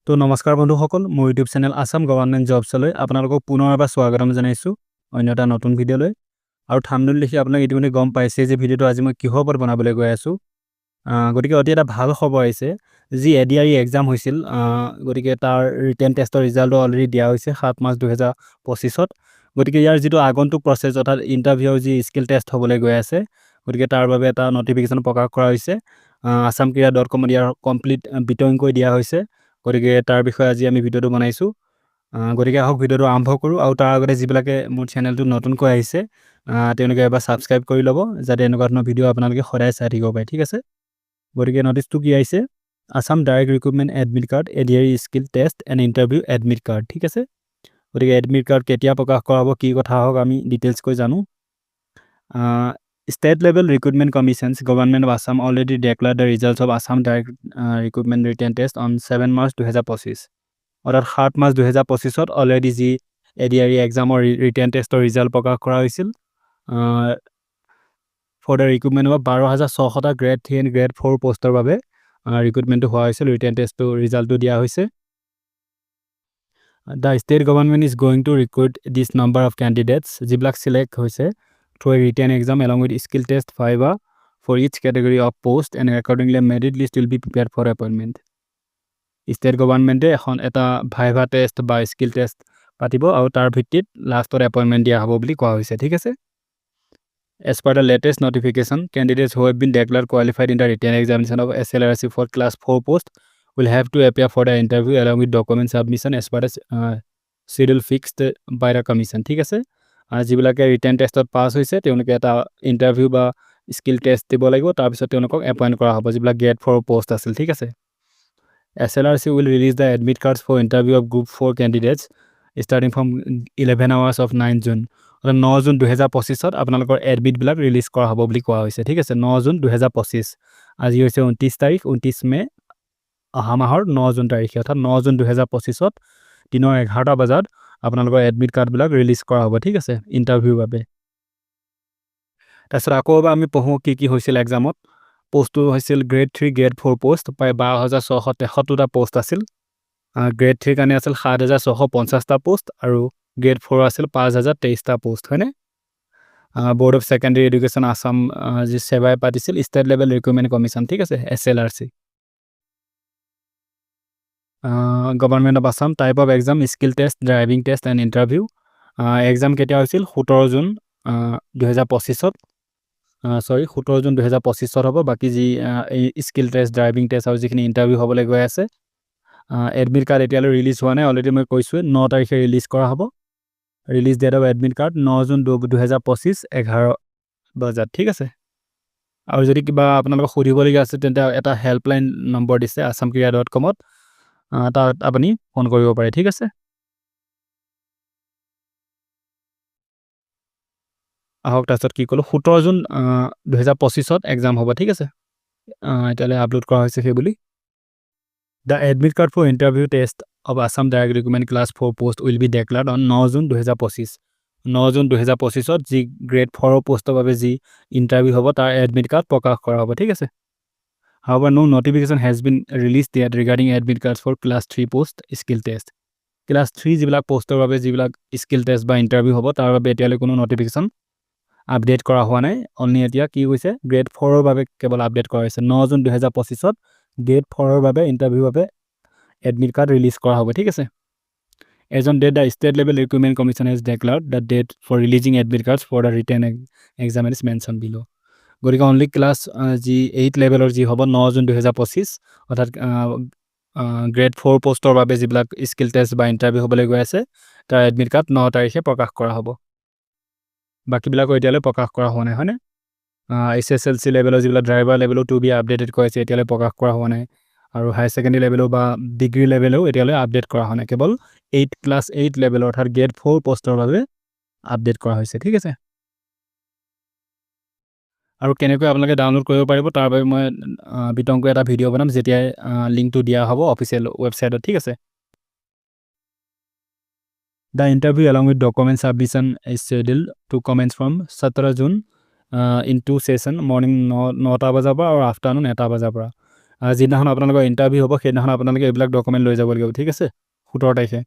তো নমস্কাৰ বন্ধুসকল, মোৰ ইউটিউব চেনেল আসাম গভৰ্ণমেণ্ট জবছলৈ আপোনালোকক পুনৰ এবাৰ স্বাগতম জনাইছোঁ অন্য এটা নতুন ভিডিঅ'লৈ। আৰু থাম্বনেইল দেখি আপোনালোকে ইতিমধ্যে গম পাইছে যে ভিডিঅ'টো আজি মই কিহৰ ওপৰত বনাবলৈ গৈ আছোঁ। গতিকে অতি এটা ভাল খবৰ আহিছে, যি ADRE এক্সাম হৈছিল, গতিকে তাৰ ৰিটেন টেষ্টৰ ৰিজাল্টটো অলৰেডি দিয়া হৈছে 7 মাৰ্চ 2025। গতিকে ইয়াৰ যিটো আগন্তুক প্ৰচেছ অৰ্থাৎ ইণ্টাৰভিউৰ যি স্কিল টেষ্ট হ'বলৈ গৈ আছে, গতিকে তাৰ বাবে এটা নটিফিকেশ্যন প্ৰকাশ কৰা হৈছে। asamkira.com ইয়াৰ কমপ্লিট বিতৰণ কৰি দিয়া হৈছে। গতিকে তাৰ বিষয়ে আজি আমি ভিডিঅ'টো বনাইছোঁ। গতিকে আহক ভিডিঅ'টো আৰম্ভ কৰোঁ। আৰু তাৰ আগতে যিবিলাকে মোৰ চেনেলটো নতুনকৈ আহিছে তেওঁলোকে এবাৰ ছাবস্ক্ৰাইব কৰি ল'ব, যাতে এনেকুৱা ধৰণৰ ভিডিঅ' আপোনালোকে সদায় চাই থাকিব পাৰে, ঠিক আছে। গতিকে নটিচটো কি আহিছে, Assam direct recruitment admit card ADRE skill test and interview admit card, ঠিক আছে। গতিকে এডমিট কাৰ্ড কেতিয়া প্ৰকাশ কৰা হ'ব, কি কথা হওক আমি ডিটেইলছকৈ জানো। State level recruitment commissions, Government of Assam already declared the results of Assam direct recruitment written test on 7 March 2025. অৰ্থাৎ 7 মাৰ্চ 2025 অলৰেডি যি ADRE এক্সামৰ ৰিটেন টেষ্টৰ ৰিজাল্ট প্ৰকাশ কৰা হৈছিল। ফৰ দ্য ৰিক্ৰুটমেণ্ট অফ 12,600টা গ্ৰেড 3 এণ্ড গ্ৰেড 4 পোষ্টৰ বাবে ৰিক্ৰুটমেণ্টটো হোৱা হৈছিল। ৰিটেন টেষ্টটো ৰিজাল্টটো দিয়া হৈছে। The state government is going to recruit this number of candidates, যিবিলাক চিলেক্ট হৈছে through a written exam along with skill test 5 for each category of post, and accordingly merit list will be prepared for appointment. State government এখন এটা viva test বা skill test পাতিব আৰু তাৰ ভিত্তিত লাষ্টত এপইণ্টমেণ্ট দিয়া হ'ব বুলি কোৱা হৈছে, ঠিক আছে। As per the latest notification, candidates who have been declared qualified in the written examination of SLRC for class 4 post will have to appear for the interview along with document submission as per the schedule fixed by the commission, ঠিক আছে। যিবিলাকে written টেষ্টত পাছ হৈছে তেওঁলোকে এটা interview বা skill test দিব লাগিব, তাৰপিছত তেওঁলোকক এপইণ্ট কৰা হ'ব, যিবিলাক গ্ৰেড 4 পোষ্ট আছিল, ঠিক আছে। SLRC will release the admit cards for interview of group 4 candidates starting from 11 hours of 9 June. 9 June 2025 আপোনালোকৰ এডমিটবিলাক ৰিলিজ কৰা হ'ব বুলি কোৱা হৈছে, ঠিক আছে। 9 জুন 2025, আজি হৈছে 29 তাৰিখ, 29 মে অহা মাহৰ 9 জুন তাৰিখে, অৰ্থাৎ 9 জুন 2025 দিনৰ 11টা বজাত আপোনালোকৰ এডমিট কাৰ্ডবিলাক ৰিলিজ কৰা হ'ব, ঠিক আছে, ইণ্টাৰভিউৰ বাবে। তাৰপিছত আকৌ এবাৰ আমি পঢ়োঁ কি কি হৈছিল এক্সামত। পোষ্টটো হৈছিল গ্ৰেড 3 গ্ৰেড 4 পোষ্ট, প্ৰায় 12,673টা পোষ্ট আছিল। গ্ৰেড 3 কাৰণে আছিল 7,650টা পোষ্ট আৰু গ্ৰেড 4 আছিল 5,023টা পোষ্ট, হয়নে। Board of secondary education Assam যি সেৱাই পাতিছিল ষ্টেট লেভেল ৰিক্ৰুটমেণ্ট কমিশ্যন, ঠিক আছে, SLRC। Government of Assam type of exam skill test driving test and interview. Exam কেতিয়া হৈছিল 17 জুন 2025, 17 জুন 2025 হ'ব। বাকী যি স্কিল টেষ্ট ড্ৰাইভিং টেষ্ট আৰু যিখিনি ইণ্টাৰভিউ হ'বলৈ গৈ আছে। এডমিট কাৰ্ড এতিয়ালৈ ৰিলিজ হোৱা নাই, অলৰেডি মই কৈছোঁৱে 9 তাৰিখে ৰিলিজ কৰা হ'ব। Release date of admit card 9 June 2025 11 বজাত, ঠিক আছে। আৰু যদি কিবা আপোনালোকক সুধিবলগীয়া আছে তেন্তে এটা হেল্পলাইন নম্বৰ দিছে asamkira.com-ত, তাত আপুনি ফোন কৰিব পাৰে, ঠিক আছে। আহক তাৰপিছত কি ক'লোঁ, 17 জুন 2025 এক্সাম হ'ব, ঠিক আছে। এতিয়ালৈ আপলোড কৰা হৈছে সেই বুলি। The admit card for interview test of Assam direct recruitment class 4 post will be declared on 9 June 2025। 9 June 2025 যি গ্ৰেড 4 পোষ্টৰ বাবে যি ইণ্টাৰভিউ হ'ব তাৰ এডমিট কাৰ্ড প্ৰকাশ কৰা হ'ব, ঠিক আছে। However, no notification has been released yet regarding admit cards for class 3 post skill test. Class 3 যিবিলাক পোষ্টৰ বাবে যিবিলাক স্কিল টেষ্ট বা ইণ্টাৰভিউ হ'ব তাৰ বাবে এতিয়ালৈ কোনো নটিফিকেশ্যন আপডেট কৰা হোৱা নাই। অনলি এতিয়া কি হৈছে গ্ৰেড 4ৰ বাবে কেৱল আপডেট কৰা হৈছে। 9 জুন 2025 গ্ৰেড 4ৰ বাবে ইণ্টাৰভিউৰ বাবে এডমিট কাৰ্ড ৰিলিজ কৰা হ'ব, ঠিক আছে। As on date, the state level recruitment commission has declared the date for releasing admit cards for the written exam is mentioned below. গতিকে অনলি ক্লাছ যি 8 লেভেলৰ যি হ'ব 9 জুন 2025, অৰ্থাৎ গ্ৰেড 4 পোষ্টৰ বাবে যিবিলাক স্কিল টেষ্ট বা ইণ্টাৰভিউ হ'বলৈ গৈ আছে তাৰ এডমিট কাৰ্ড 9 তাৰিখে প্ৰকাশ কৰা হ'ব। বাকীবিলাকো এতিয়ালৈ প্ৰকাশ কৰা হোৱা নাই, হয়নে। SSLC লেভেলৰ যিবিলাক ড্ৰাইভাৰ লেভেলো টু বি আপডেটেড কৰিছে, এতিয়ালৈ প্ৰকাশ কৰা হোৱা নাই। আৰু হায়াৰ ছেকেণ্ডেৰী লেভেলো বা ডিগ্ৰী লেভেলেও এতিয়ালৈ আপডেট কৰা হোৱা নাই, কেৱল ক্লাছ 8 লেভেলৰ অৰ্থাৎ গ্ৰেড 4 পোষ্টৰ বাবে আপডেট কৰা হৈছে, ঠিক আছে। আৰু কেনেকৈ আপোনালোকে ডাউনলোড কৰিব পাৰিব তাৰ বাবে মই বিতংকৈ এটা ভিডিঅ' বনাম, যেতিয়াই লিংকটো দিয়া হ'ব অফিচিয়েল ৱেবছাইটত, ঠিক আছে। The interview along with document submission is scheduled to commence from 17 June in 2 session, morning 9টা বজাৰ পৰা আৰু আফটাৰনুন 1টা বজাৰ পৰা। যিদিনাখন আপোনালোকৰ ইণ্টাৰভিউ হ'ব সেইদিনাখন আপোনালোকে এইবিলাক ডকুমেণ্ট লৈ যাব লাগিব, ঠিক আছে। 17 তাৰিখে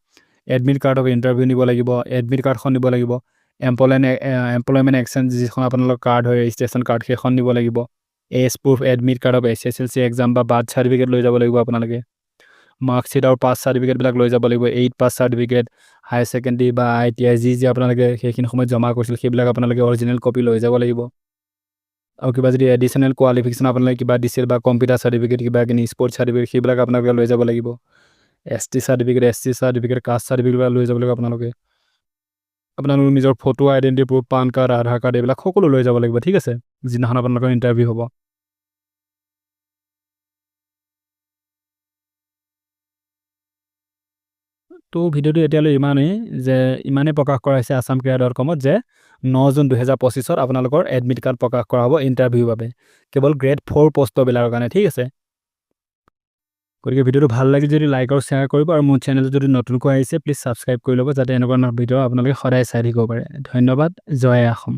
এডমিট কাৰ্ডক ইণ্টাৰভিউ নিব লাগিব, এডমিট কাৰ্ডখন নিব লাগিব, এমপ্লয়মেণ্ট এক্সচেঞ্জ যিখন আপোনালোকৰ কাৰ্ড হয় ৰেজিষ্ট্ৰেশ্যন কাৰ্ড সেইখন নিব লাগিব, age proof admit card of SSLC exam বা বাৰ্থ চাৰ্টিফিকেট লৈ যাব লাগিব আপোনালোকে, মাৰ্কশ্বিট আৰু পাছ চাৰ্টিফিকেটবিলাক লৈ যাব লাগিব, 8 পাছ চাৰ্টিফিকেট, হায়াৰ ছেকেণ্ডেৰী বা ITI যি আপোনালোকে সেইখিনি সময়ত জমা কৰিছিল সেইবিলাক আপোনালোকে অৰিজিনেল কপি লৈ যাব লাগিব। আৰু কিবা যদি এডিশ্যনেল কোৱালিফিকেশ্যন আপোনালোকে কিবা দিছিল বা কম্পিউটাৰ চাৰ্টিফিকেট কিবা কিনি স্পৰ্টছ চাৰ্টিফিকেট সেইবিলাক আপোনালোকে লৈ যাব লাগিব, ST certificate SC certificate caste certificate লৈ যাব লাগিব আপোনালোকে নিজৰ photo identity proof PAN card Aadhaar card এইবিলাক সকলো লৈ যাব লাগিব, ঠিক আছে, যিদিনাখন আপোনালোকৰ ইণ্টাৰভিউ হ'ব। তো ভিডিঅ'টো এতিয়ালৈ ইমানেই প্ৰকাশ কৰা হৈছে assamcareer.com যে 9 জুন 2025 আপোনালোকৰ এডমিট কাৰ্ড প্ৰকাশ কৰা হ'ব ইণ্টাৰভিউৰ বাবে, কেৱল গ্ৰেড 4 পষ্টবিলাকৰ কাৰণে, ঠিক আছে। গতিকে ভিডিঅ'টো ভাল লাগিল যদি লাইক আৰু শ্বেয়াৰ কৰিব, আৰু মোৰ চেনেলটো যদি নতুনকৈ আহিছে প্লিজ ছাবস্ক্ৰাইব কৰি ল'ব যাতে এনেকুৱা ভিডিঅ' আপোনালোকে সদায় চাই থাকিব পাৰে। ধন্যবাদ। জয় অসম।